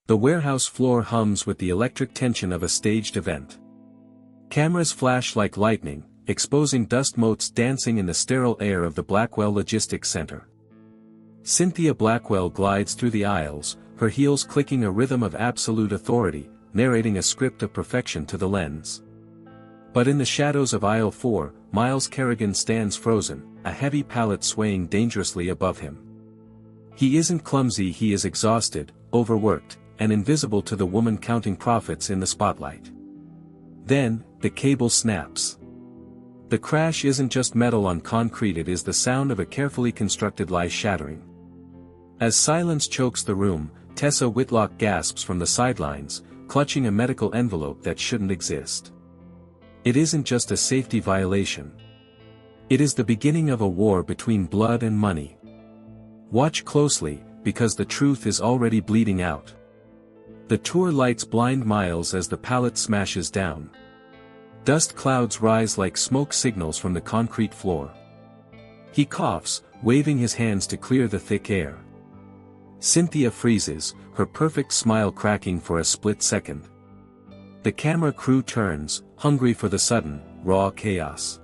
The warehouse floor hums with the electric tension of a staged event. Cameras flash like lightning, exposing dust motes dancing in the sterile air of the Blackwell Logistics Center. Cynthia Blackwell glides through the aisles, her heels clicking a rhythm of absolute authority, narrating a script of perfection to the lens. But in the shadows of aisle 4, Miles Kerrigan stands frozen, a heavy pallet swaying dangerously above him. He isn't clumsy, he is exhausted, overworked, and invisible to the woman counting profits in the spotlight. Then, the cable snaps. The crash isn't just metal on concrete, it is the sound of a carefully constructed lie shattering. As silence chokes the room, Tessa Whitlock gasps from the sidelines, clutching a medical envelope that shouldn't exist. It isn't just a safety violation. It is the beginning of a war between blood and money. Watch closely, because the truth is already bleeding out. The tour lights blind Miles as the pallet smashes down. Dust clouds rise like smoke signals from the concrete floor. He coughs, waving his hands to clear the thick air. Cynthia freezes, her perfect smile cracking for a split second. The camera crew turns, hungry for the sudden, raw chaos.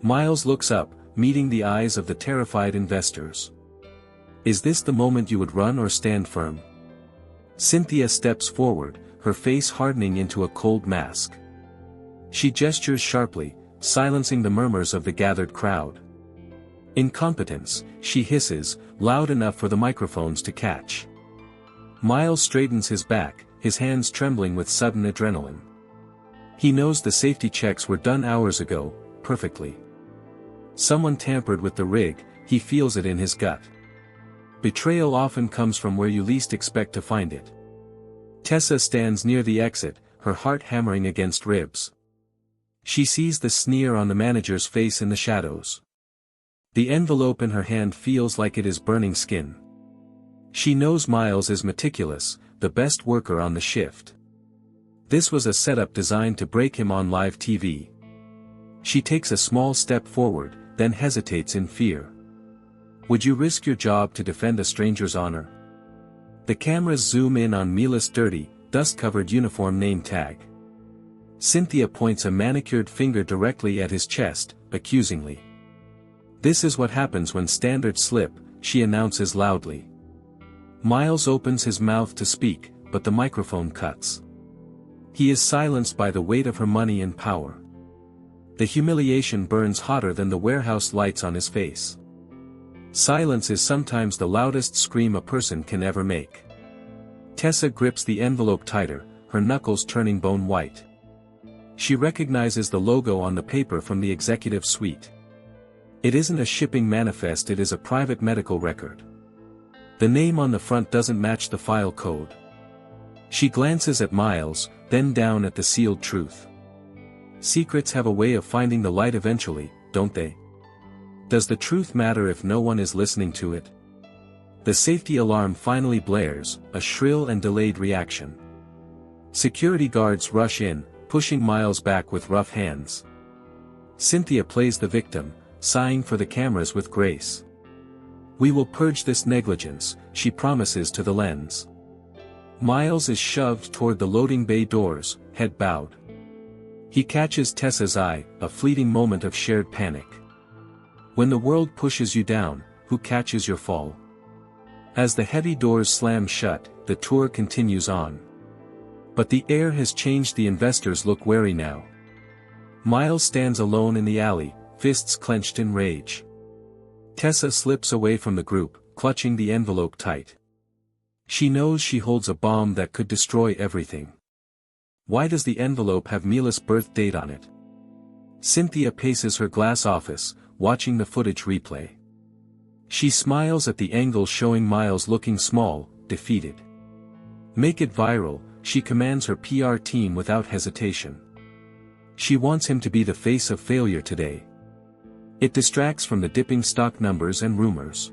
Miles looks up, meeting the eyes of the terrified investors. Is this the moment you would run or stand firm? Cynthia steps forward, her face hardening into a cold mask. She gestures sharply, silencing the murmurs of the gathered crowd. Incompetence, she hisses, loud enough for the microphones to catch. Miles straightens his back, his hands trembling with sudden adrenaline. He knows the safety checks were done hours ago, perfectly. Someone tampered with the rig, he feels it in his gut. Betrayal often comes from where you least expect to find it. Tessa stands near the exit, her heart hammering against ribs. She sees the sneer on the manager's face in the shadows. The envelope in her hand feels like it is burning skin. She knows Miles is meticulous, the best worker on the shift. This was a setup designed to break him on live TV. She takes a small step forward, then hesitates in fear. Would you risk your job to defend a stranger's honor? The cameras zoom in on Mila's dirty, dust-covered uniform name tag. Cynthia points a manicured finger directly at his chest, accusingly. This is what happens when standards slip, she announces loudly. Miles opens his mouth to speak, but the microphone cuts. He is silenced by the weight of her money and power. The humiliation burns hotter than the warehouse lights on his face. Silence is sometimes the loudest scream a person can ever make. Tessa grips the envelope tighter, her knuckles turning bone white. She recognizes the logo on the paper from the executive suite. It isn't a shipping manifest, it is a private medical record. The name on the front doesn't match the file code. She glances at Miles, then down at the sealed truth. Secrets have a way of finding the light eventually, don't they? Does the truth matter if no one is listening to it? The safety alarm finally blares, a shrill and delayed reaction. Security guards rush in, pushing Miles back with rough hands. Cynthia plays the victim, sighing for the cameras with grace. We will purge this negligence, she promises to the lens. Miles is shoved toward the loading bay doors, head bowed. He catches Tessa's eye, a fleeting moment of shared panic. When the world pushes you down, who catches your fall? As the heavy doors slam shut, the tour continues on. But the air has changed, the investors look wary now. Miles stands alone in the alley, fists clenched in rage. Tessa slips away from the group, clutching the envelope tight. She knows she holds a bomb that could destroy everything. Why does the envelope have Mila's birth date on it? Cynthia paces her glass office, watching the footage replay. She smiles at the angle showing Miles looking small, defeated. Make it viral, she commands her PR team without hesitation. She wants him to be the face of failure today. It distracts from the dipping stock numbers and rumors.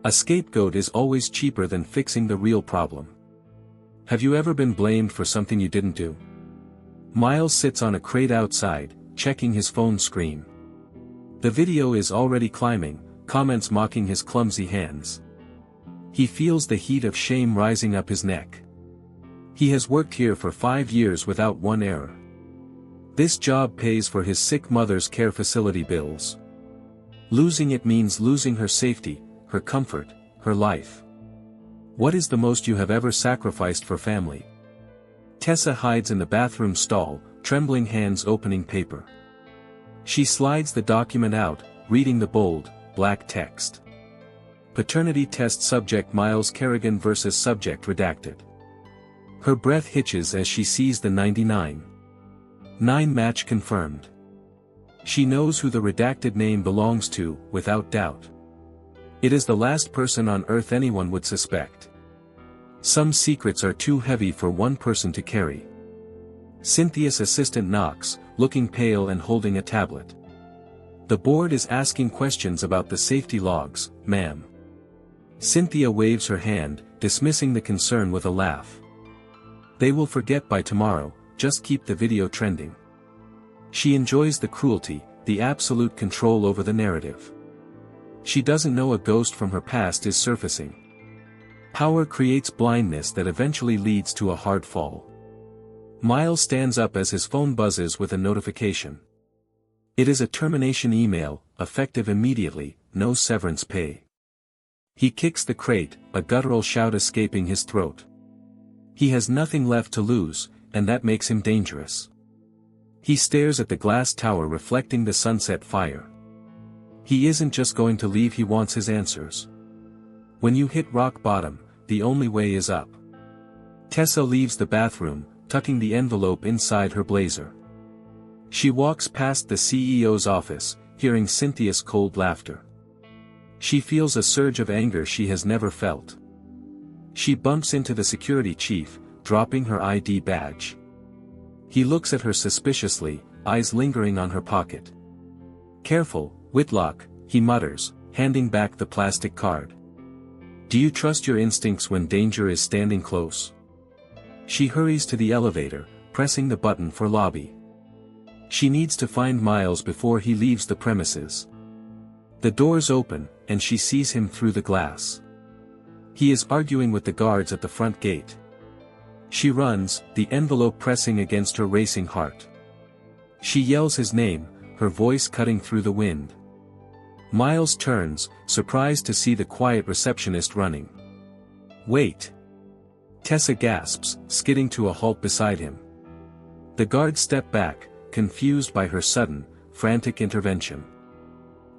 A scapegoat is always cheaper than fixing the real problem. Have you ever been blamed for something you didn't do? Miles sits on a crate outside, checking his phone screen. The video is already climbing, comments mocking his clumsy hands. He feels the heat of shame rising up his neck. He has worked here for 5 years without one error. This job pays for his sick mother's care facility bills. Losing it means losing her safety, her comfort, her life. What is the most you have ever sacrificed for family? Tessa hides in the bathroom stall, trembling hands opening paper. She slides the document out, reading the bold, black text. Paternity test subject Miles Kerrigan versus subject redacted. Her breath hitches as she sees the 99. 9 match confirmed. She knows who the redacted name belongs to, without doubt. It is the last person on earth anyone would suspect. Some secrets are too heavy for one person to carry. Cynthia's assistant knocks, looking pale and holding a tablet. The board is asking questions about the safety logs, ma'am. Cynthia waves her hand, dismissing the concern with a laugh. They will forget by tomorrow, just keep the video trending. She enjoys the cruelty, the absolute control over the narrative. She doesn't know a ghost from her past is surfacing. Power creates blindness that eventually leads to a hard fall. Miles stands up as his phone buzzes with a notification. It is a termination email, effective immediately, no severance pay. He kicks the crate, a guttural shout escaping his throat. He has nothing left to lose, and that makes him dangerous. He stares at the glass tower reflecting the sunset fire. He isn't just going to leave, he wants his answers. When you hit rock bottom, the only way is up. Tessa leaves the bathroom, tucking the envelope inside her blazer. She walks past the CEO's office, hearing Cynthia's cold laughter. She feels a surge of anger she has never felt. She bumps into the security chief, dropping her ID badge. He looks at her suspiciously, eyes lingering on her pocket. "Careful, Whitlock," he mutters, handing back the plastic card. "Do you trust your instincts when danger is standing close?" She hurries to the elevator, pressing the button for lobby. She needs to find Miles before he leaves the premises. The doors open, and she sees him through the glass. He is arguing with the guards at the front gate. She runs, the envelope pressing against her racing heart. She yells his name, her voice cutting through the wind. Miles turns, surprised to see the quiet receptionist running. "Wait!" Tessa gasps, skidding to a halt beside him. The guards step back, confused by her sudden, frantic intervention.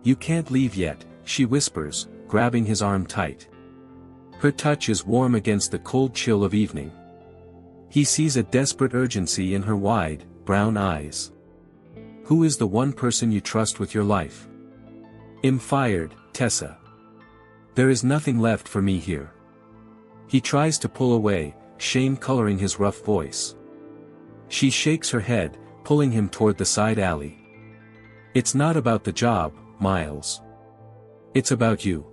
"You can't leave yet," she whispers, grabbing his arm tight. Her touch is warm against the cold chill of evening. He sees a desperate urgency in her wide, brown eyes. "Who is the one person you trust with your life?" "I'm fired, Tessa. There is nothing left for me here." He tries to pull away, shame coloring his rough voice. She shakes her head, pulling him toward the side alley. "It's not about the job, Miles. It's about you."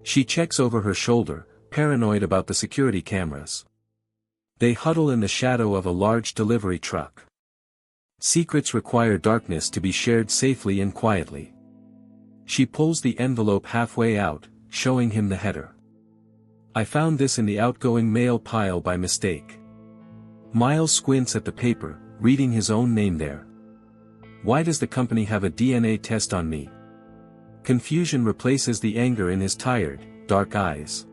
She checks over her shoulder, paranoid about the security cameras. They huddle in the shadow of a large delivery truck. Secrets require darkness to be shared safely and quietly. She pulls the envelope halfway out, showing him the header. "I found this in the outgoing mail pile by mistake." Miles squints at the paper, reading his own name there. "Why does the company have a DNA test on me?" Confusion replaces the anger in his tired, dark eyes.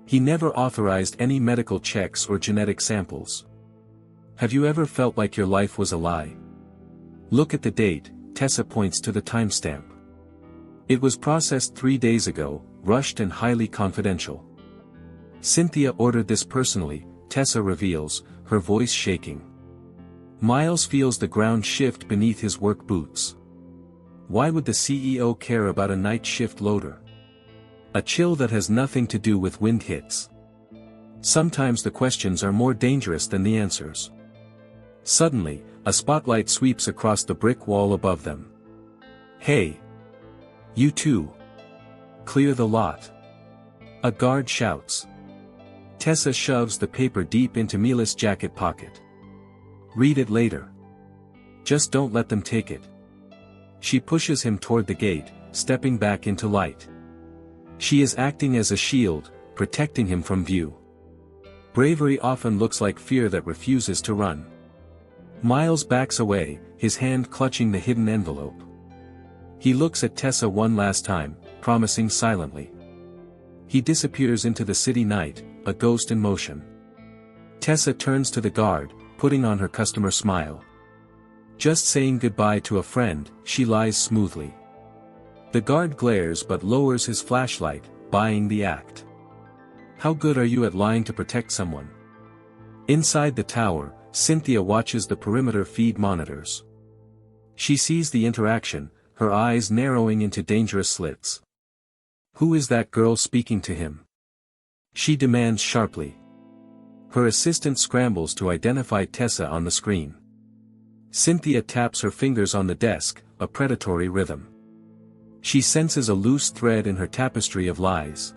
He never authorized any medical checks or genetic samples. "Have you ever felt like your life was a lie?" "Look at the date," Tessa points to the timestamp. "It was processed 3 days ago, rushed and highly confidential." "Cynthia ordered this personally," Tessa reveals, her voice shaking. Miles feels the ground shift beneath his work boots. Why would the CEO care about a night shift loader? A chill that has nothing to do with wind hits. Sometimes the questions are more dangerous than the answers. Suddenly, a spotlight sweeps across the brick wall above them. "Hey! You too! Clear the lot!" A guard shouts. Tessa shoves the paper deep into Mila's jacket pocket. "Read it later. Just don't let them take it." She pushes him toward the gate, stepping back into light. She is acting as a shield, protecting him from view. Bravery often looks like fear that refuses to run. Miles backs away, his hand clutching the hidden envelope. He looks at Tessa one last time, promising silently. He disappears into the city night, a ghost in motion. Tessa turns to the guard, putting on her customer smile. Just saying goodbye to a friend, she lies smoothly. The guard glares but lowers his flashlight, buying the act. How good are you at lying to protect someone? Inside the tower, Cynthia watches the perimeter feed monitors. She sees the interaction, her eyes narrowing into dangerous slits. Who is that girl speaking to him? She demands sharply. Her assistant scrambles to identify Tessa on the screen. Cynthia taps her fingers on the desk, a predatory rhythm. She senses a loose thread in her tapestry of lies.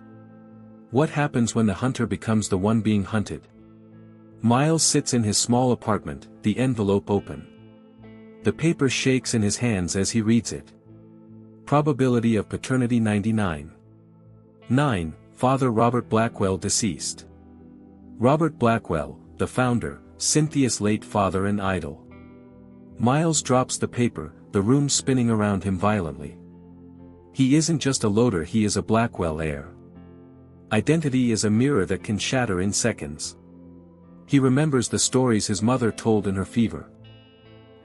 What happens when the hunter becomes the one being hunted? Miles sits in his small apartment, the envelope open. The paper shakes in his hands as he reads it. Probability of paternity 99. 9. Father Robert Blackwell deceased. Robert Blackwell, the founder, Cynthia's late father and idol. Miles drops the paper, the room spinning around him violently. He isn't just a loader, he is a Blackwell heir. Identity is a mirror that can shatter in seconds. He remembers the stories his mother told in her fever.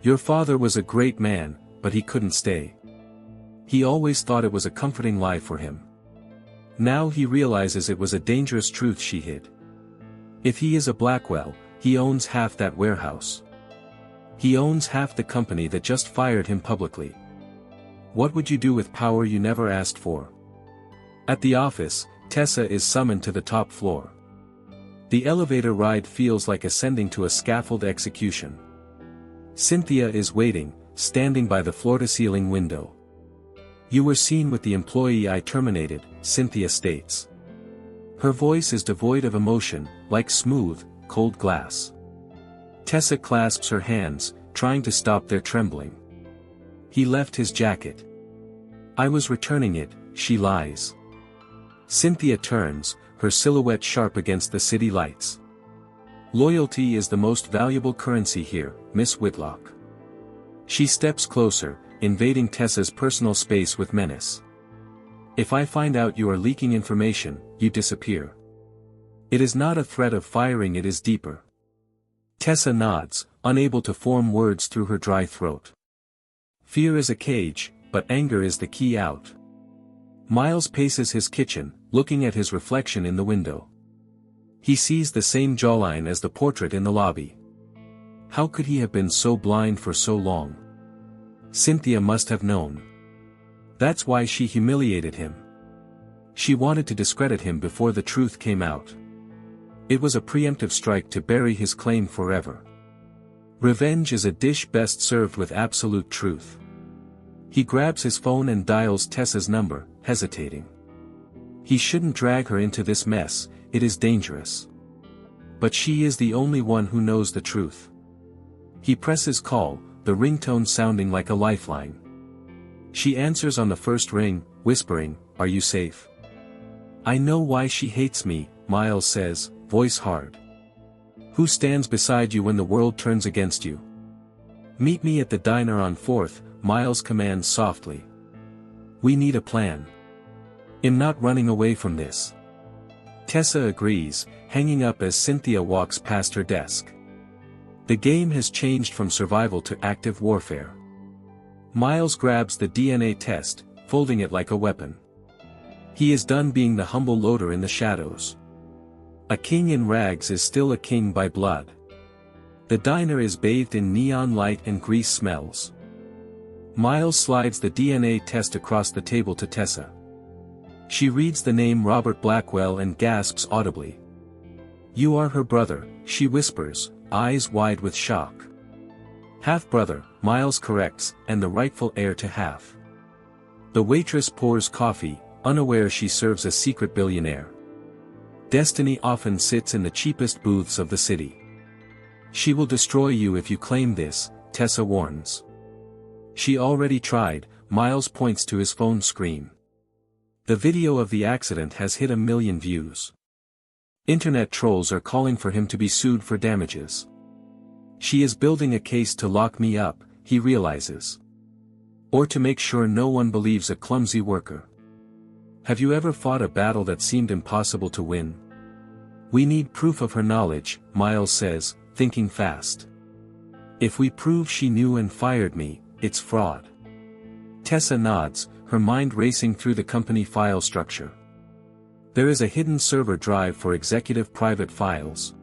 Your father was a great man, but he couldn't stay. He always thought it was a comforting lie for him. Now he realizes it was a dangerous truth she hid. If he is a Blackwell, he owns half that warehouse. He owns half the company that just fired him publicly. What would you do with power you never asked for? At the office, Tessa is summoned to the top floor. The elevator ride feels like ascending to a scaffold execution. Cynthia is waiting, standing by the floor-to-ceiling window. You were seen with the employee I terminated, Cynthia states. Her voice is devoid of emotion, like smooth, cold glass. Tessa clasps her hands, trying to stop their trembling. He left his jacket. I was returning it, she lies. Cynthia turns, her silhouette sharp against the city lights. Loyalty is the most valuable currency here, Miss Whitlock. She steps closer, invading Tessa's personal space with menace. If I find out you are leaking information, you disappear. It is not a threat of firing, it is deeper. Tessa nods, unable to form words through her dry throat. Fear is a cage, but anger is the key out. Miles paces his kitchen, looking at his reflection in the window. He sees the same jawline as the portrait in the lobby. How could he have been so blind for so long? Cynthia must have known. That's why she humiliated him. She wanted to discredit him before the truth came out. It was a preemptive strike to bury his claim forever. Revenge is a dish best served with absolute truth. He grabs his phone and dials Tessa's number, hesitating. He shouldn't drag her into this mess, it is dangerous. But she is the only one who knows the truth. He presses call, the ringtone sounding like a lifeline. She answers on the first ring, whispering, "Are you safe?" "I know why she hates me," Miles says, voice hard. "Who stands beside you when the world turns against you?" "Meet me at the diner on 4th, Miles commands softly. "We need a plan. I'm not running away from this." Tessa agrees, hanging up as Cynthia walks past her desk. The game has changed from survival to active warfare. Miles grabs the DNA test, folding it like a weapon. He is done being the humble loader in the shadows. A king in rags is still a king by blood. The diner is bathed in neon light and grease smells. Miles slides the DNA test across the table to Tessa. She reads the name Robert Blackwell and gasps audibly. "You are her brother," she whispers, eyes wide with shock. "Half-brother," Miles corrects, "and the rightful heir to half." The waitress pours coffee, unaware she serves a secret billionaire. Destiny often sits in the cheapest booths of the city. "She will destroy you if you claim this," Tessa warns. "She already tried," Miles points to his phone screen. The video of the accident has hit 1 million views. Internet trolls are calling for him to be sued for damages. She is building a case to lock me up, he realizes. Or to make sure no one believes a clumsy worker. Have you ever fought a battle that seemed impossible to win? We need proof of her knowledge, Miles says, thinking fast. If we prove she knew and fired me, it's fraud. Tessa nods, her mind racing through the company file structure. There is a hidden server drive for executive private files.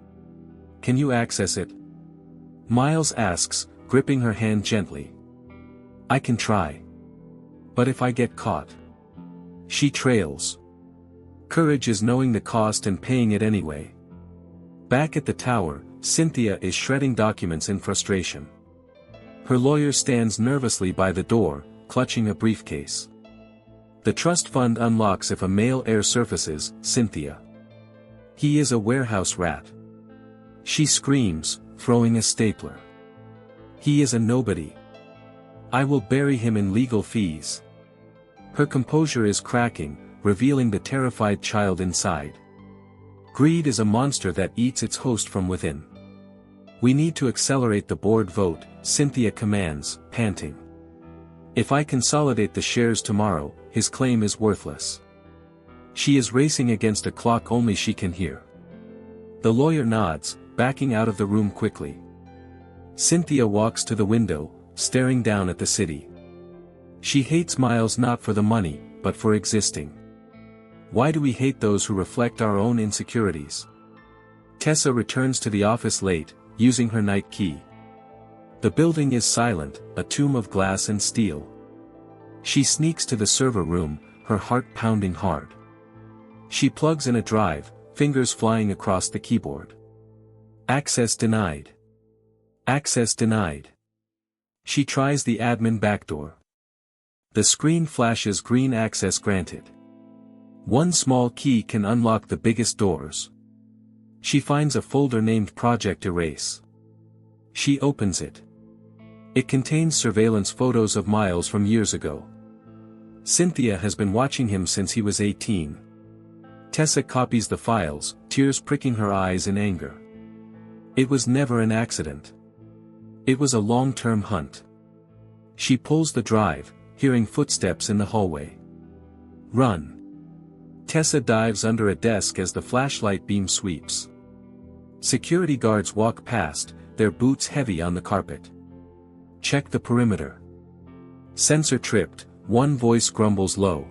Can you access it? Miles asks, gripping her hand gently. I can try. But if I get caught? She trails. Courage is knowing the cost and paying it anyway. Back at the tower, Cynthia is shredding documents in frustration. Her lawyer stands nervously by the door, clutching a briefcase. The trust fund unlocks if a male heir surfaces, Cynthia. He is a warehouse rat. She screams, throwing a stapler. He is a nobody. I will bury him in legal fees. Her composure is cracking, revealing the terrified child inside. Greed is a monster that eats its host from within. We need to accelerate the board vote, Cynthia commands, panting. If I consolidate the shares tomorrow, his claim is worthless. She is racing against a clock only she can hear. The lawyer nods, backing out of the room quickly. Cynthia walks to the window, staring down at the city. She hates Miles not for the money, but for existing. Why do we hate those who reflect our own insecurities? Tessa returns to the office late, using her night key. The building is silent, a tomb of glass and steel. She sneaks to the server room, her heart pounding hard. She plugs in a drive, fingers flying across the keyboard. Access denied. Access denied. She tries the admin backdoor. The screen flashes green access granted. One small key can unlock the biggest doors. She finds a folder named Project Erase. She opens it. It contains surveillance photos of Miles from years ago. Cynthia has been watching him since he was 18. Tessa copies the files, tears pricking her eyes in anger. It was never an accident. It was a long-term hunt. She pulls the drive, hearing footsteps in the hallway. Run. Tessa dives under a desk as the flashlight beam sweeps. Security guards walk past, their boots heavy on the carpet. Check the perimeter. Sensor tripped, one voice grumbles low.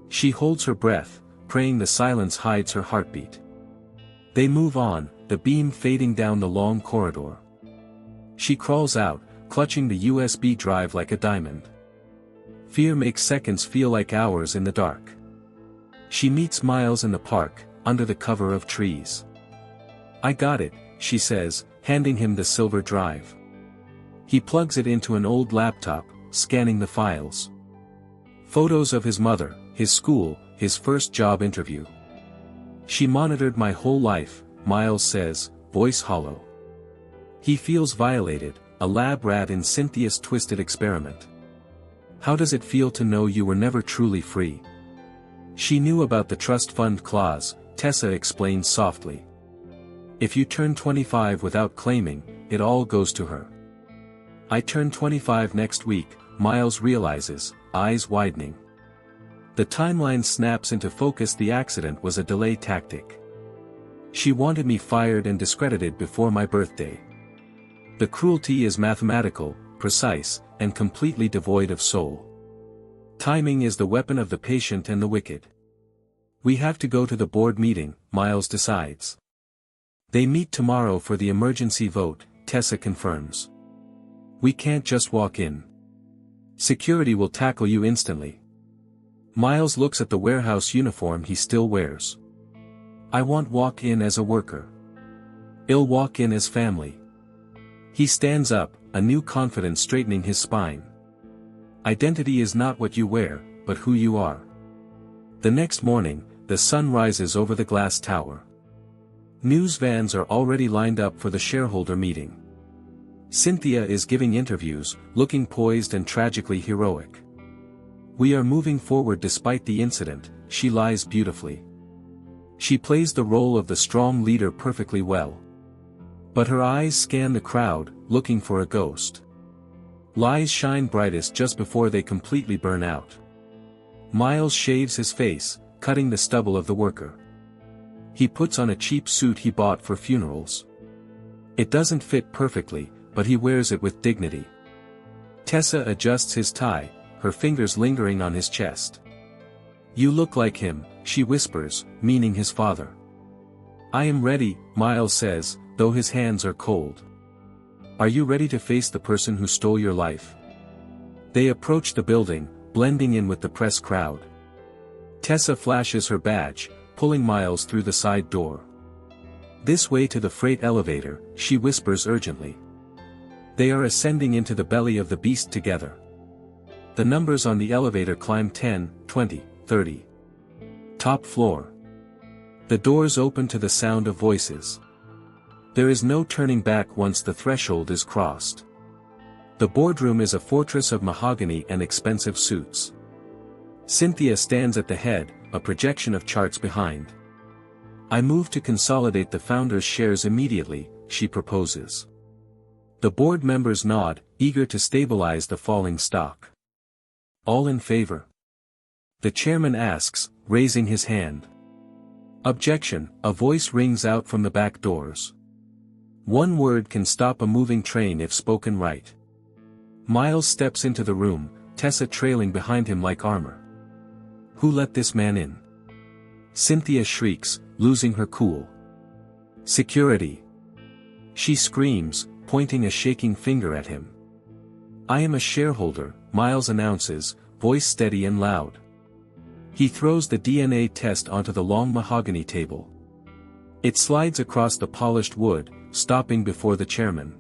She holds her breath, praying the silence hides her heartbeat. They move on, the beam fading down the long corridor. She crawls out, clutching the USB drive like a diamond. Fear makes seconds feel like hours in the dark. She meets Miles in the park, under the cover of trees. I got it, she says, handing him the silver drive. He plugs it into an old laptop, scanning the files. Photos of his mother, his school, his first job interview. She monitored my whole life, Miles says, voice hollow. He feels violated, a lab rat in Cynthia's twisted experiment. How does it feel to know you were never truly free? She knew about the trust fund clause, Tessa explained softly. If you turn 25 without claiming, it all goes to her. I turn 25 next week, Miles realizes, eyes widening. The timeline snaps into focus. The accident was a delay tactic. She wanted me fired and discredited before my birthday. The cruelty is mathematical, precise, and completely devoid of soul. Timing is the weapon of the patient and the wicked. We have to go to the board meeting, Miles decides. They meet tomorrow for the emergency vote, Tessa confirms. We can't just walk in. Security will tackle you instantly. Miles looks at the warehouse uniform he still wears. I won't walk in as a worker. I'll walk in as family. He stands up, a new confidence straightening his spine. Identity is not what you wear, but who you are. The next morning, the sun rises over the glass tower. News vans are already lined up for the shareholder meeting. Cynthia is giving interviews, looking poised and tragically heroic. We are moving forward despite the incident, she lies beautifully. She plays the role of the strong leader perfectly well. But her eyes scan the crowd, looking for a ghost. Lies shine brightest just before they completely burn out. Miles shaves his face, cutting the stubble of the worker. He puts on a cheap suit he bought for funerals. It doesn't fit perfectly, but he wears it with dignity. Tessa adjusts his tie, her fingers lingering on his chest. "You look like him," she whispers, meaning his father. "I am ready," Miles says, though his hands are cold. "Are you ready to face the person who stole your life?" They approach the building, blending in with the press crowd. Tessa flashes her badge, pulling Miles through the side door. "This way to the freight elevator," she whispers urgently. They are ascending into the belly of the beast together. The numbers on the elevator climb 10, 20, 30. Top floor. The doors open to the sound of voices. There is no turning back once the threshold is crossed. The boardroom is a fortress of mahogany and expensive suits. Cynthia stands at the head, a projection of charts behind. "I move to consolidate the founder's shares immediately," she proposes. The board members nod, eager to stabilize the falling stock. "All in favor?" The chairman asks, raising his hand. "Objection," a voice rings out from the back doors. One word can stop a moving train if spoken right. Miles steps into the room, Tessa trailing behind him like armor. "Who let this man in?" Cynthia shrieks, losing her cool. "Security!" She screams, pointing a shaking finger at him. "I am a shareholder," Miles announces, voice steady and loud. He throws the DNA test onto the long mahogany table. It slides across the polished wood, stopping before the chairman.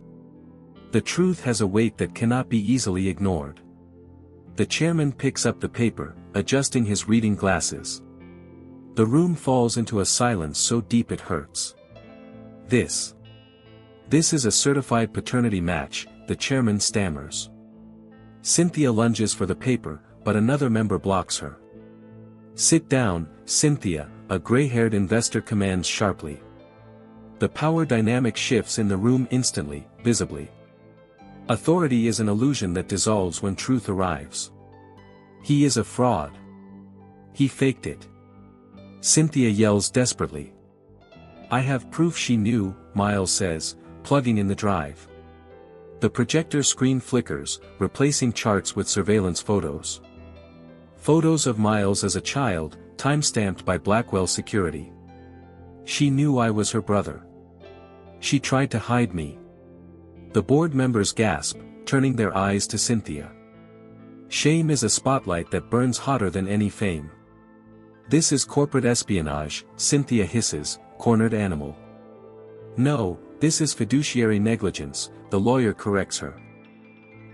The truth has a weight that cannot be easily ignored. The chairman picks up the paper, adjusting his reading glasses. The room falls into a silence so deep it hurts. This is a certified paternity match," the chairman stammers. Cynthia lunges for the paper, but another member blocks her. "Sit down, Cynthia," a gray-haired investor commands sharply. The power dynamic shifts in the room instantly, visibly. Authority is an illusion that dissolves when truth arrives. "He is a fraud. He faked it." Cynthia yells desperately. "I have proof she knew," Miles says, plugging in the drive. The projector screen flickers, replacing charts with surveillance photos. Photos of Miles as a child, time-stamped by Blackwell Security. "She knew I was her brother. She tried to hide me." The board members gasp, turning their eyes to Cynthia. Shame is a spotlight that burns hotter than any fame. "This is corporate espionage," Cynthia hisses, cornered animal. "No, this is fiduciary negligence," the lawyer corrects her.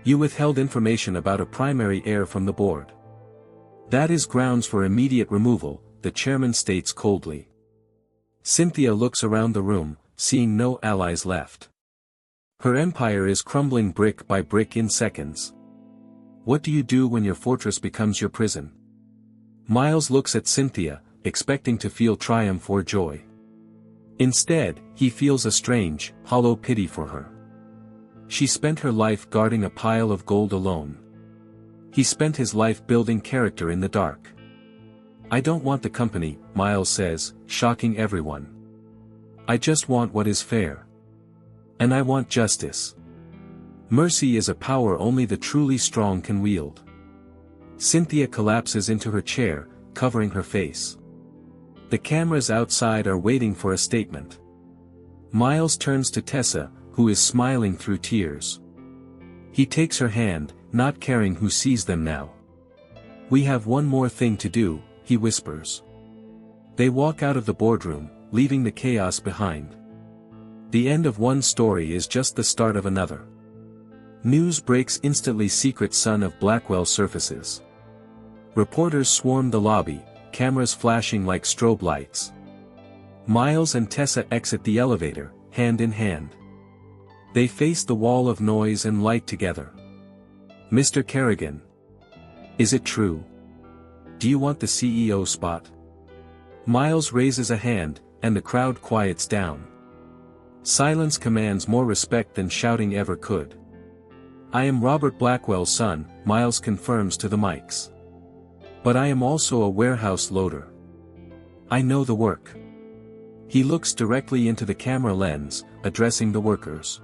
"You withheld information about a primary heir from the board. That is grounds for immediate removal," the chairman states coldly. Cynthia looks around the room, seeing no allies left. Her empire is crumbling brick by brick in seconds. "What do you do when your fortress becomes your prison?" Miles looks at Cynthia, expecting to feel triumph or joy. Instead, he feels a strange, hollow pity for her. She spent her life guarding a pile of gold alone. He spent his life building character in the dark. "I don't want the company," Miles says, shocking everyone. "I just want what is fair. And I want justice. Mercy is a power only the truly strong can wield." Cynthia collapses into her chair, covering her face. The cameras outside are waiting for a statement. Miles turns to Tessa, who is smiling through tears. He takes her hand, not caring who sees them now. "We have one more thing to do," he whispers. They walk out of the boardroom, leaving the chaos behind. The end of one story is just the start of another. News breaks instantly. Secret son of Blackwell surfaces. Reporters swarm the lobby, cameras flashing like strobe lights. Miles and Tessa exit the elevator, hand in hand. They face the wall of noise and light together. "Mr. Kerrigan. Is it true?" Do you want the CEO spot? Miles raises a hand, and the crowd quiets down. Silence commands more respect than shouting ever could. I am Robert Blackwell's son, Miles confirms to the mics. But I am also a warehouse loader. I know the work. He looks directly into the camera lens, addressing the workers.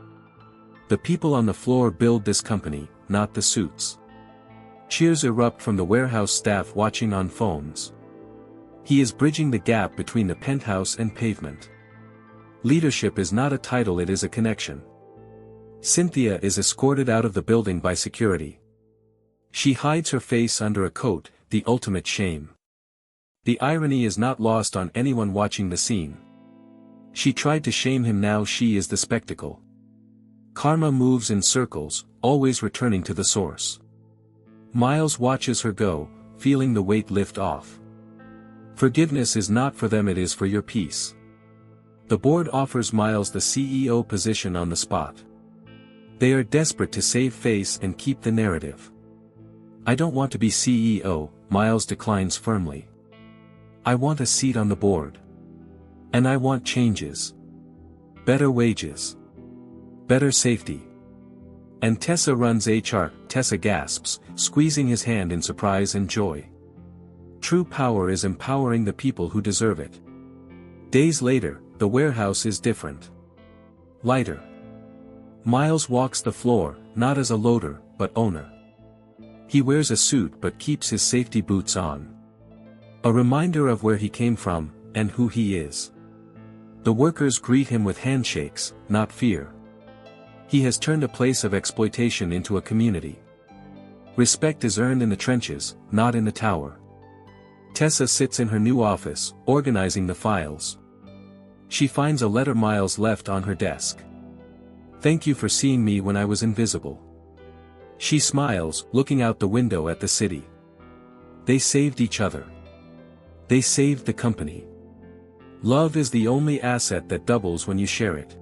The people on the floor build this company, not the suits. Cheers erupt from the warehouse staff watching on phones. He is bridging the gap between the penthouse and pavement. Leadership is not a title, it is a connection. Cynthia is escorted out of the building by security. She hides her face under a coat, the ultimate shame. The irony is not lost on anyone watching the scene. She tried to shame him, now she is the spectacle. Karma moves in circles, always returning to the source. Miles watches her go, feeling the weight lift off. Forgiveness is not for them, it is for your peace. The board offers Miles the CEO position on the spot. They are desperate to save face and keep the narrative. I don't want to be CEO, Miles declines firmly. I want a seat on the board. And I want changes. Better wages. Better safety. And Tessa runs HR, Tessa gasps, squeezing his hand in surprise and joy. True power is empowering the people who deserve it. Days later, the warehouse is different. Lighter. Miles walks the floor, not as a loader, but owner. He wears a suit but keeps his safety boots on. A reminder of where he came from, and who he is. The workers greet him with handshakes, not fear. He has turned a place of exploitation into a community. Respect is earned in the trenches, not in the tower. Tessa sits in her new office, organizing the files. She finds a letter Miles left on her desk. Thank you for seeing me when I was invisible. She smiles, looking out the window at the city. They saved each other. They saved the company. Love is the only asset that doubles when you share it.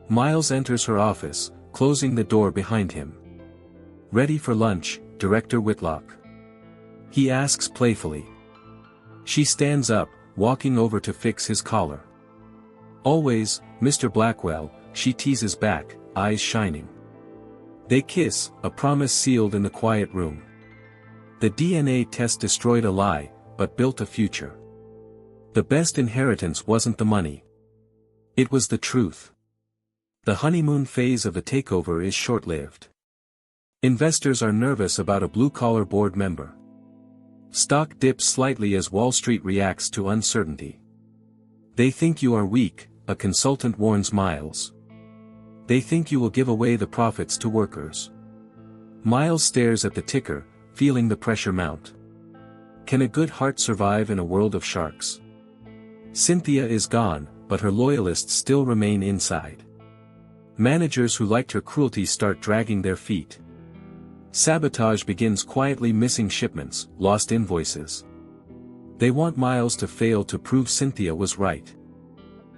Miles enters her office, closing the door behind him. Ready for lunch, Director Whitlock? He asks playfully. She stands up, walking over to fix his collar. Always, Mr. Blackwell, she teases back, eyes shining. They kiss, a promise sealed in the quiet room. The DNA test destroyed a lie, but built a future. The best inheritance wasn't the money. It was the truth. The honeymoon phase of the takeover is short-lived. Investors are nervous about a blue-collar board member. Stock dips slightly as Wall Street reacts to uncertainty. They think you are weak, a consultant warns Miles. They think you will give away the profits to workers. Miles stares at the ticker, feeling the pressure mount. Can a good heart survive in a world of sharks? Cynthia is gone, but her loyalists still remain inside. Managers who liked her cruelty start dragging their feet. Sabotage begins quietly, missing shipments, lost invoices. They want Miles to fail to prove Cynthia was right.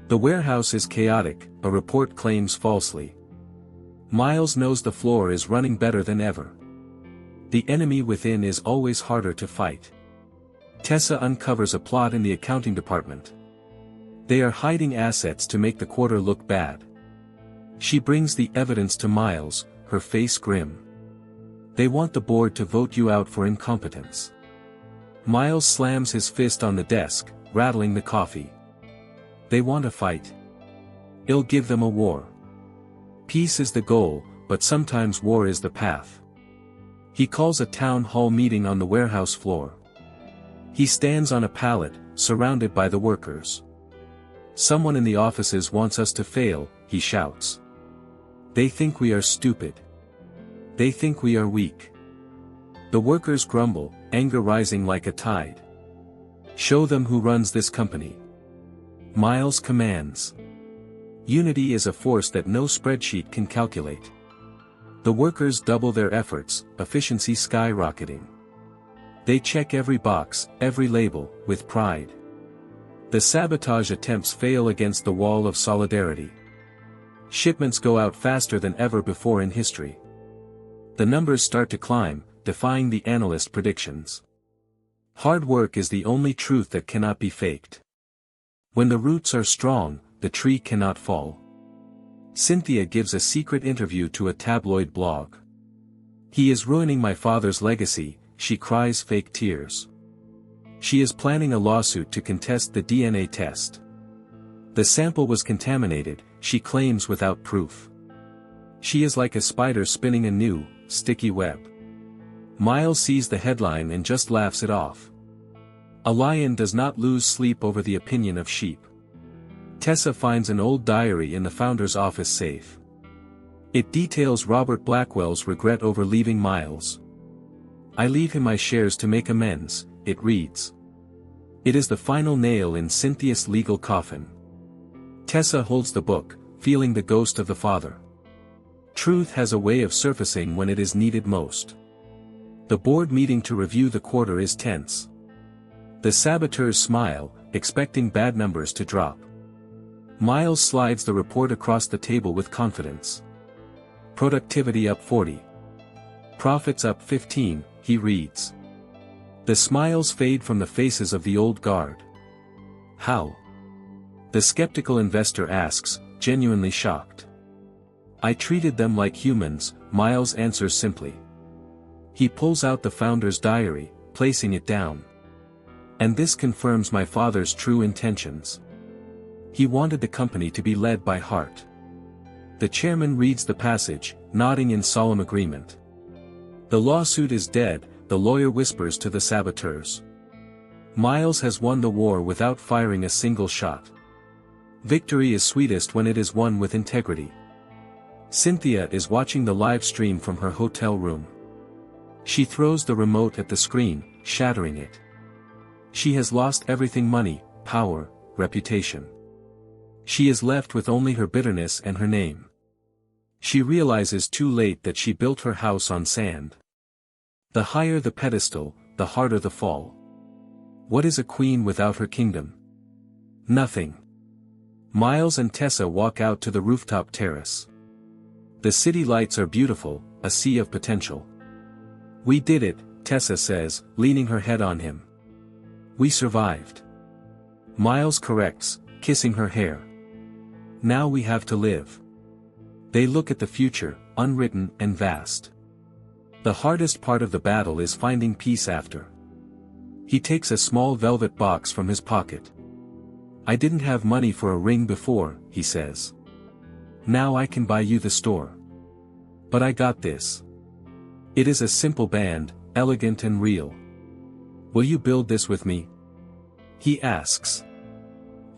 The warehouse is chaotic, a report claims falsely. Miles knows the floor is running better than ever. The enemy within is always harder to fight. Tessa uncovers a plot in the accounting department. They are hiding assets to make the quarter look bad. She brings the evidence to Miles, her face grim. They want the board to vote you out for incompetence. Miles slams his fist on the desk, rattling the coffee. They want a fight. I'll give them a war. Peace is the goal, but sometimes war is the path. He calls a town hall meeting on the warehouse floor. He stands on a pallet, surrounded by the workers. Someone in the offices wants us to fail, he shouts. They think we are stupid. They think we are weak. The workers grumble, anger rising like a tide. Show them who runs this company. Miles commands. Unity is a force that no spreadsheet can calculate. The workers double their efforts, efficiency skyrocketing. They check every box, every label, with pride. The sabotage attempts fail against the wall of solidarity. Shipments go out faster than ever before in history. The numbers start to climb, defying the analyst predictions. Hard work is the only truth that cannot be faked. When the roots are strong, the tree cannot fall. Cynthia gives a secret interview to a tabloid blog. He is ruining my father's legacy, she cries fake tears. She is planning a lawsuit to contest the DNA test. The sample was contaminated, she claims without proof. She is like a spider spinning a new, sticky web. Miles sees the headline and just laughs it off. A lion does not lose sleep over the opinion of sheep. Tessa finds an old diary in the founder's office safe. It details Robert Blackwell's regret over leaving Miles. I leave him my shares to make amends, it reads. It is the final nail in Cynthia's legal coffin. Tessa holds the book, feeling the ghost of the father. Truth has a way of surfacing when it is needed most. The board meeting to review the quarter is tense. The saboteurs smile, expecting bad numbers to drop. Miles slides the report across the table with confidence. Productivity up 40. Profits up 15, he reads. The smiles fade from the faces of the old guard. How? The skeptical investor asks, genuinely shocked. I treated them like humans, Miles answers simply. He pulls out the founder's diary, placing it down. And this confirms my father's true intentions. He wanted the company to be led by heart. The chairman reads the passage, nodding in solemn agreement. The lawsuit is dead, the lawyer whispers to the saboteurs. Miles has won the war without firing a single shot. Victory is sweetest when it is won with integrity. Cynthia is watching the live stream from her hotel room. She throws the remote at the screen, shattering it. She has lost everything: money, power, reputation. She is left with only her bitterness and her name. She realizes too late that she built her house on sand. The higher the pedestal, the harder the fall. What is a queen without her kingdom? Nothing. Miles and Tessa walk out to the rooftop terrace. The city lights are beautiful, a sea of potential. We did it, Tessa says, leaning her head on him. We survived. Miles corrects, kissing her hair. Now we have to live. They look at the future, unwritten and vast. The hardest part of the battle is finding peace after. He takes a small velvet box from his pocket. I didn't have money for a ring before, he says. Now I can buy you the store. But I got this. It is a simple band, elegant and real. Will you build this with me? He asks.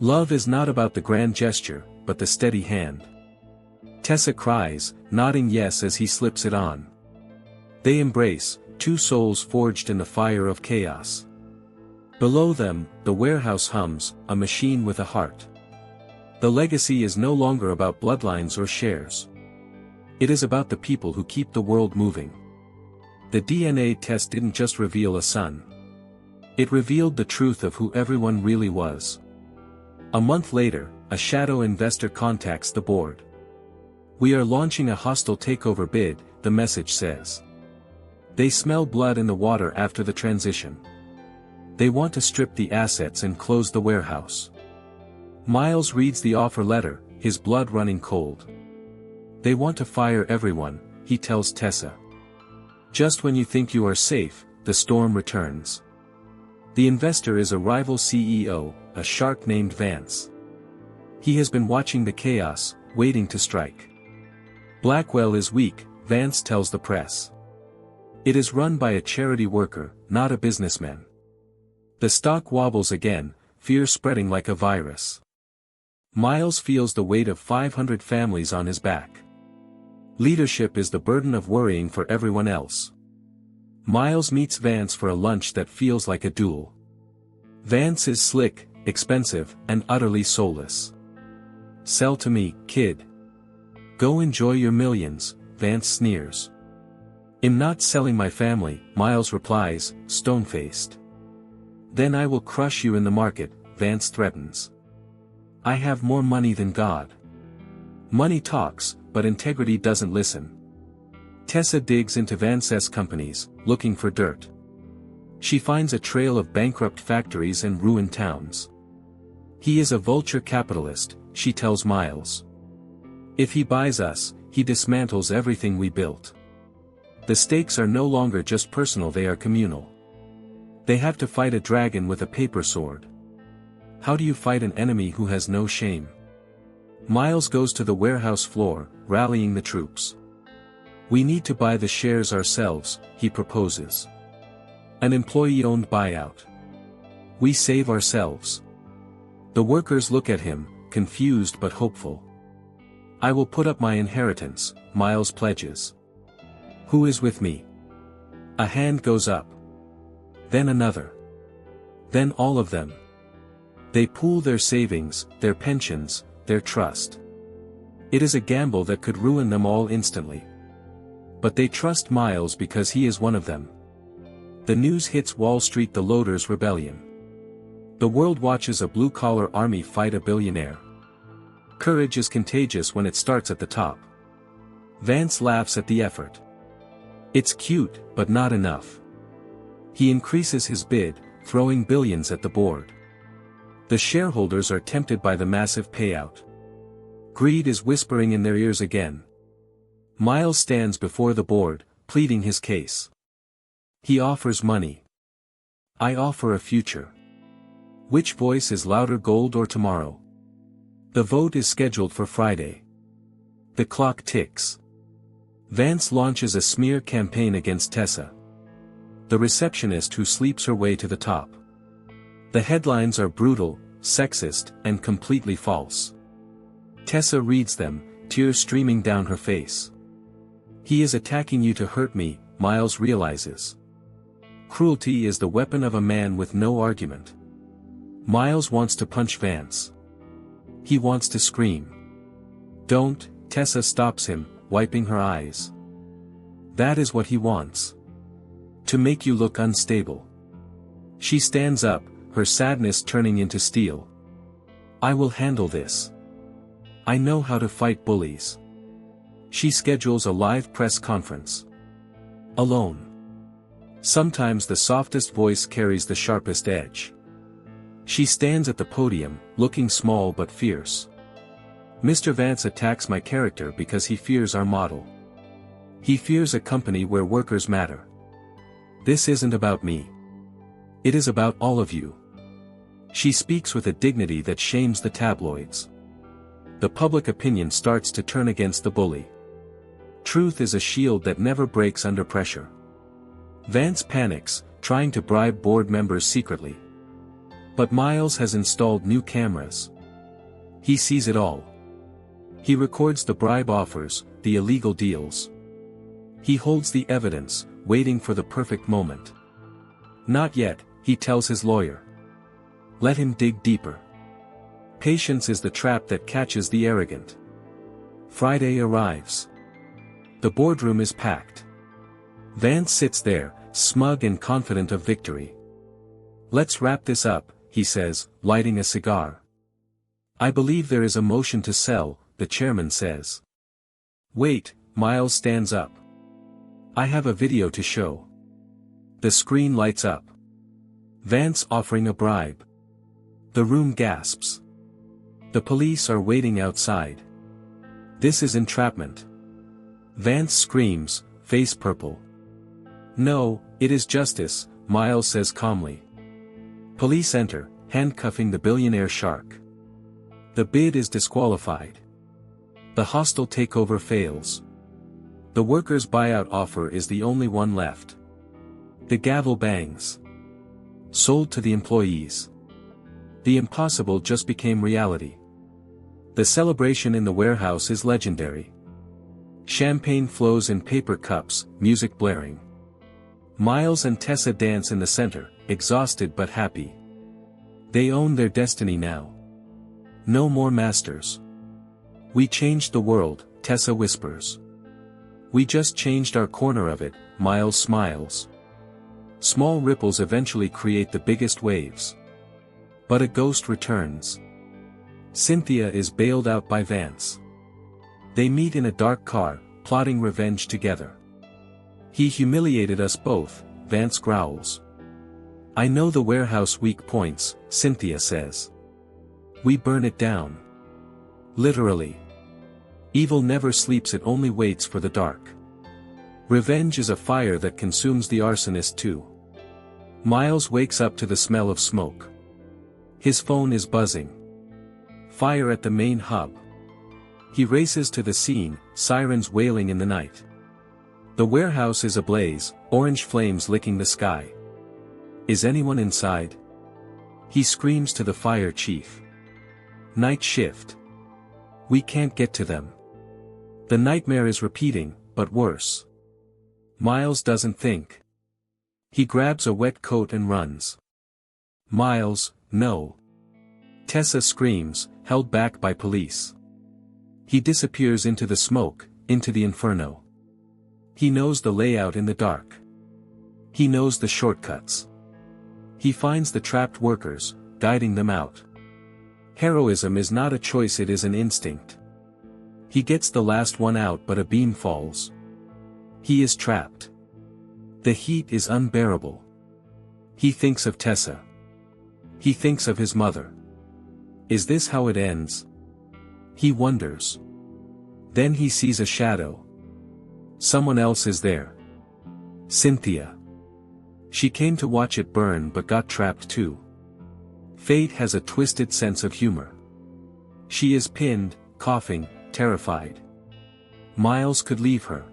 Love is not about the grand gesture, but the steady hand. Tessa cries, nodding yes as he slips it on. They embrace, two souls forged in the fire of chaos. Below them, the warehouse hums, a machine with a heart. The legacy is no longer about bloodlines or shares. It is about the people who keep the world moving. The DNA test didn't just reveal a son. It revealed the truth of who everyone really was. A month later, a shadow investor contacts the board. We are launching a hostile takeover bid, the message says. They smell blood in the water after the transition. They want to strip the assets and close the warehouse. Miles reads the offer letter, his blood running cold. They want to fire everyone, he tells Tessa. Just when you think you are safe, the storm returns. The investor is a rival CEO, a shark named Vance. He has been watching the chaos, waiting to strike. Blackwell is weak, Vance tells the press. It is run by a charity worker, not a businessman. The stock wobbles again, fear spreading like a virus. Miles feels the weight of 500 families on his back. Leadership is the burden of worrying for everyone else. Miles meets Vance for a lunch that feels like a duel. Vance is slick, expensive, and utterly soulless. Sell to me, kid. Go enjoy your millions, Vance sneers. I'm not selling my family, Miles replies, stone-faced. Then I will crush you in the market, Vance threatens. I have more money than God. Money talks, but integrity doesn't listen. Tessa digs into Vance's companies, looking for dirt. She finds a trail of bankrupt factories and ruined towns. He is a vulture capitalist, she tells Miles. If he buys us, he dismantles everything we built. The stakes are no longer just personal, they are communal. They have to fight a dragon with a paper sword. How do you fight an enemy who has no shame? Miles goes to the warehouse floor, rallying the troops. We need to buy the shares ourselves, he proposes. An employee-owned buyout. We save ourselves. The workers look at him, confused but hopeful. I will put up my inheritance, Miles pledges. Who is with me? A hand goes up. Then another. Then all of them. They pool their savings, their pensions, their trust. It is a gamble that could ruin them all instantly. But they trust Miles because he is one of them. The news hits Wall Street: the Loaders' Rebellion. The world watches a blue-collar army fight a billionaire. Courage is contagious when it starts at the top. Vance laughs at the effort. It's cute, but not enough. He increases his bid, throwing billions at the board. The shareholders are tempted by the massive payout. Greed is whispering in their ears again. Miles stands before the board, pleading his case. He offers money. I offer a future. Which voice is louder, gold or tomorrow? The vote is scheduled for Friday. The clock ticks. Vance launches a smear campaign against Tessa, the receptionist who sleeps her way to the top. The headlines are brutal, sexist, and completely false. Tessa reads them, tears streaming down her face. He is attacking you to hurt me, Miles realizes. Cruelty is the weapon of a man with no argument. Miles wants to punch Vance. He wants to scream. Don't, Tessa stops him, wiping her eyes. That is what he wants. To make you look unstable. She stands up, her sadness turning into steel. I will handle this. I know how to fight bullies. She schedules a live press conference. Alone. Sometimes the softest voice carries the sharpest edge. She stands at the podium, looking small but fierce. Mr. Vance attacks my character because he fears our model. He fears a company where workers matter. This isn't about me. It is about all of you. She speaks with a dignity that shames the tabloids. The public opinion starts to turn against the bully. Truth is a shield that never breaks under pressure. Vance panics, trying to bribe board members secretly. But Miles has installed new cameras. He sees it all. He records the bribe offers, the illegal deals. He holds the evidence, waiting for the perfect moment. Not yet, he tells his lawyer. Let him dig deeper. Patience is the trap that catches the arrogant. Friday arrives. The boardroom is packed. Vance sits there, smug and confident of victory. Let's wrap this up, he says, lighting a cigar. I believe there is a motion to sell, the chairman says. Wait, Miles stands up. I have a video to show. The screen lights up. Vance offering a bribe. The room gasps. The police are waiting outside. This is entrapment. Vance screams, face purple. No, it is justice, Miles says calmly. Police enter, handcuffing the billionaire shark. The bid is disqualified. The hostile takeover fails. The workers' buyout offer is the only one left. The gavel bangs. Sold to the employees. The impossible just became reality. The celebration in the warehouse is legendary. Champagne flows in paper cups, music blaring. Miles and Tessa dance in the center, exhausted but happy. They own their destiny now. No more masters. We changed the world, Tessa whispers. We just changed our corner of it, Miles smiles. Small ripples eventually create the biggest waves. But a ghost returns. Cynthia is bailed out by Vance. They meet in a dark car, plotting revenge together. He humiliated us both, Vance growls. I know the warehouse weak points, Cynthia says. We burn it down. Literally. Evil never sleeps, it only waits for the dark. Revenge is a fire that consumes the arsonist too. Miles wakes up to the smell of smoke. His phone is buzzing. Fire at the main hub. He races to the scene, sirens wailing in the night. The warehouse is ablaze, orange flames licking the sky. Is anyone inside? He screams to the fire chief. Night shift. We can't get to them. The nightmare is repeating, but worse. Miles doesn't think. He grabs a wet coat and runs. Miles, no. Tessa screams, held back by police. He disappears into the smoke, into the inferno. He knows the layout in the dark. He knows the shortcuts. He finds the trapped workers, guiding them out. Heroism is not a choice, it is an instinct. He gets the last one out, but a beam falls. He is trapped. The heat is unbearable. He thinks of Tessa. He thinks of his mother. Is this how it ends? He wonders. Then he sees a shadow. Someone else is there. Cynthia. She came to watch it burn but got trapped too. Fate has a twisted sense of humor. She is pinned, coughing, terrified. Miles could leave her.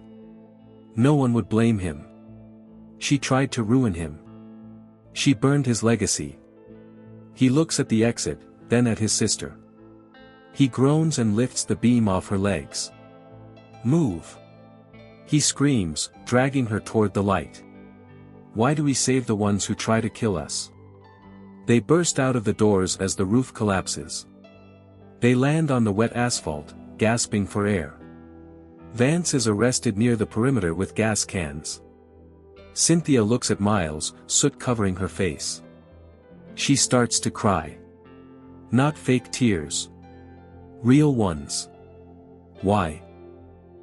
No one would blame him. She tried to ruin him. She burned his legacy. He looks at the exit, then at his sister. He groans and lifts the beam off her legs. Move! He screams, dragging her toward the light. Why do we save the ones who try to kill us? They burst out of the doors as the roof collapses. They land on the wet asphalt, gasping for air. Vance is arrested near the perimeter with gas cans. Cynthia looks at Miles, soot covering her face. She starts to cry. Not fake tears. Real ones. Why?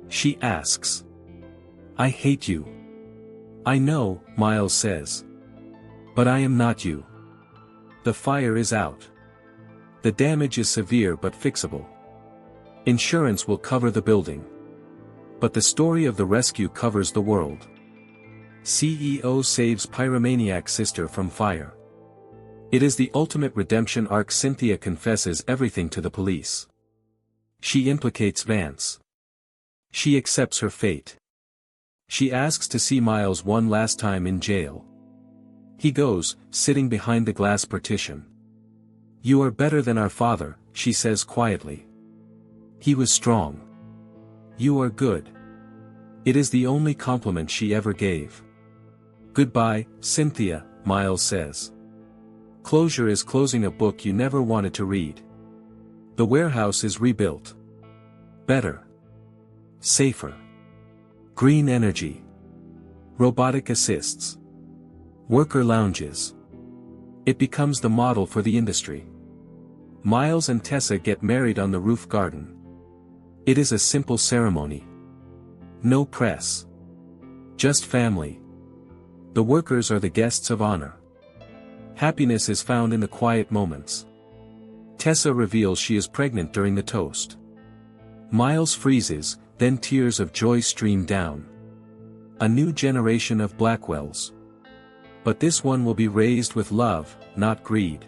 She asks. I hate you. I know, Miles says. But I am not you. The fire is out. The damage is severe but fixable. Insurance will cover the building. But the story of the rescue covers the world. CEO saves pyromaniac sister from fire. It is the ultimate redemption arc. Cynthia confesses everything to the police. She implicates Vance. She accepts her fate. She asks to see Miles one last time in jail. He goes, sitting behind the glass partition. You are better than our father, she says quietly. He was strong. You are good. It is the only compliment she ever gave. Goodbye, Cynthia, Miles says. Closure is closing a book you never wanted to read. The warehouse is rebuilt. Better. Safer. Green energy. Robotic assists. Worker lounges. It becomes the model for the industry. Miles and Tessa get married on the roof garden. It is a simple ceremony. No press. Just family. The workers are the guests of honor. Happiness is found in the quiet moments. Tessa reveals she is pregnant during the toast. Miles freezes, then tears of joy stream down. A new generation of Blackwells. But this one will be raised with love, not greed.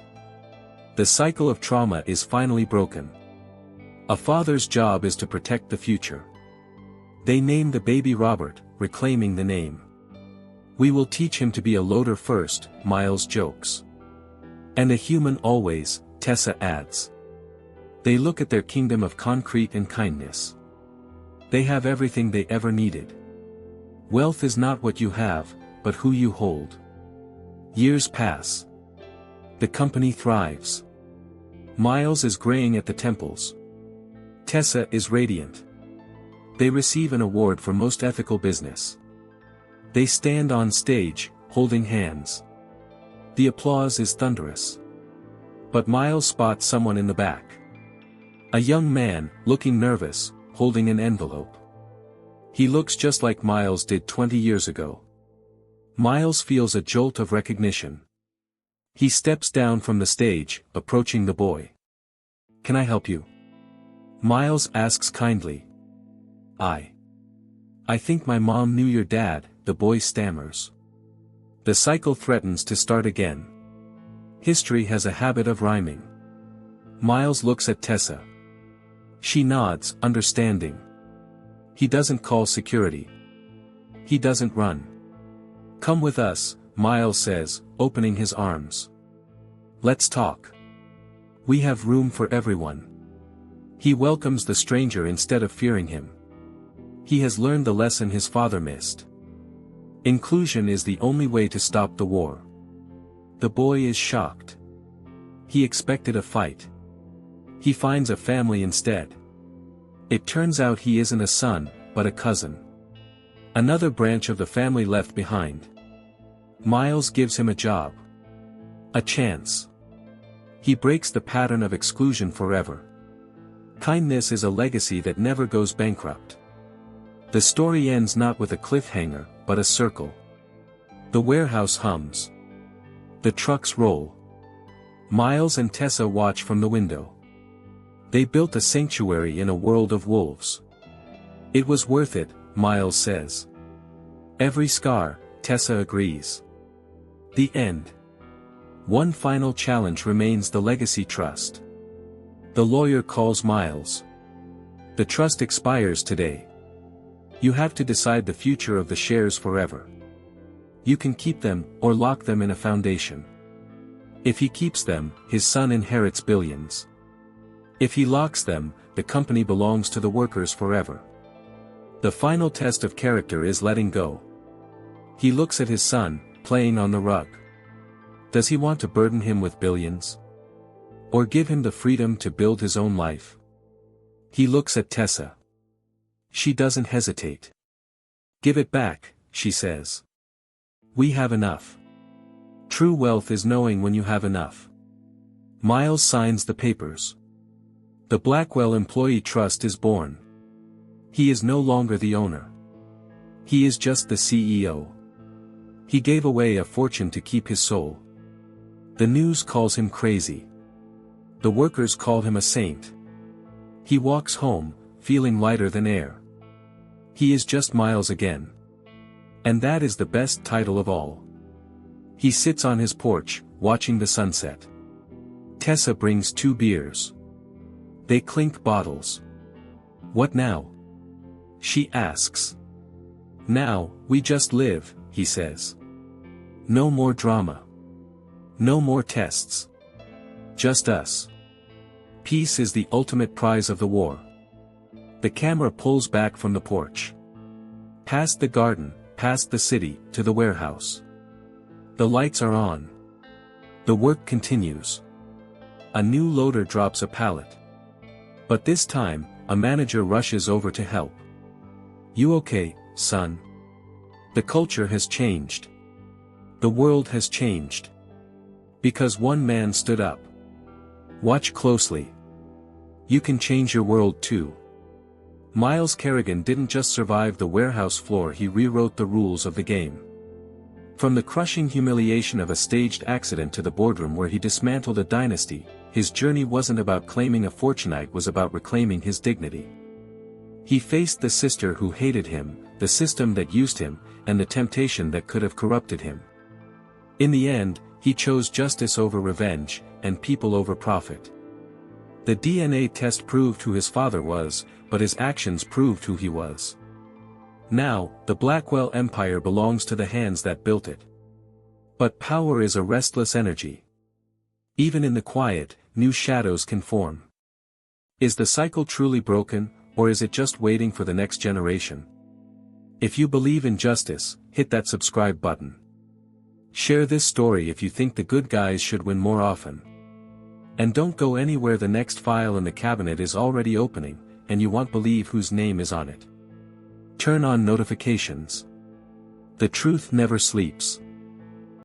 The cycle of trauma is finally broken. A father's job is to protect the future. They name the baby Robert, reclaiming the name. We will teach him to be a loader first, Miles jokes. And a human always, Tessa adds. They look at their kingdom of concrete and kindness. They have everything they ever needed. Wealth is not what you have, but who you hold. Years pass. The company thrives. Miles is graying at the temples. Tessa is radiant. They receive an award for most ethical business. They stand on stage, holding hands. The applause is thunderous. But Miles spots someone in the back. A young man, looking nervous, holding an envelope. He looks just like Miles did 20 years ago. Miles feels a jolt of recognition. He steps down from the stage, approaching the boy. "Can I help you?" Miles asks kindly. I think my mom knew your dad," the boy stammers. The cycle threatens to start again. History has a habit of rhyming. Miles looks at Tessa. She nods, understanding. He doesn't call security. He doesn't run. "Come with us," Miles says, opening his arms. "Let's talk. We have room for everyone." He welcomes the stranger instead of fearing him. He has learned the lesson his father missed. Inclusion is the only way to stop the war. The boy is shocked. He expected a fight. He finds a family instead. It turns out he isn't a son, but a cousin. Another branch of the family left behind. Miles gives him a job. A chance. He breaks the pattern of exclusion forever. Kindness is a legacy that never goes bankrupt. The story ends not with a cliffhanger, but a circle. The warehouse hums. The trucks roll. Miles and Tessa watch from the window. They built a sanctuary in a world of wolves. "It was worth it," Miles says. "Every scar," Tessa agrees. The end. One final challenge remains: the legacy trust. The lawyer calls Miles. The trust expires today. You have to decide the future of the shares forever. You can keep them, or lock them in a foundation. If he keeps them, his son inherits billions. If he locks them, the company belongs to the workers forever. The final test of character is letting go. He looks at his son, playing on the rug. Does he want to burden him with billions? Or give him the freedom to build his own life? He looks at Tessa. She doesn't hesitate. "Give it back," she says. "We have enough." True wealth is knowing when you have enough. Miles signs the papers. The Blackwell Employee Trust is born. He is no longer the owner. He is just the CEO. He gave away a fortune to keep his soul. The news calls him crazy. The workers call him a saint. He walks home, feeling lighter than air. He is just Miles again. And that is the best title of all. He sits on his porch, watching the sunset. Tessa brings 2 beers. They clink bottles. "What now?" she asks. "Now, we just live," he says. "No more drama. No more tests. Just us." Peace is the ultimate prize of the war. The camera pulls back from the porch. Past the garden, past the city, to the warehouse. The lights are on. The work continues. A new loader drops a pallet. But this time, a manager rushes over to help. "You okay, son?" The culture has changed. The world has changed. Because one man stood up. Watch closely. You can change your world too. Miles Kerrigan didn't just survive the warehouse floor, he rewrote the rules of the game. From the crushing humiliation of a staged accident to the boardroom where he dismantled a dynasty, his journey wasn't about claiming a fortune, it was about reclaiming his dignity. He faced the sister who hated him, the system that used him, and the temptation that could have corrupted him. In the end, he chose justice over revenge, and people over profit. The DNA test proved who his father was, but his actions proved who he was. Now, the Blackwell Empire belongs to the hands that built it. But power is a restless energy. Even in the quiet, new shadows can form. Is the cycle truly broken, or is it just waiting for the next generation? If you believe in justice, hit that subscribe button. Share this story if you think the good guys should win more often. And don't go anywhere, the next file in the cabinet is already opening, and you won't believe whose name is on it. Turn on notifications. The truth never sleeps.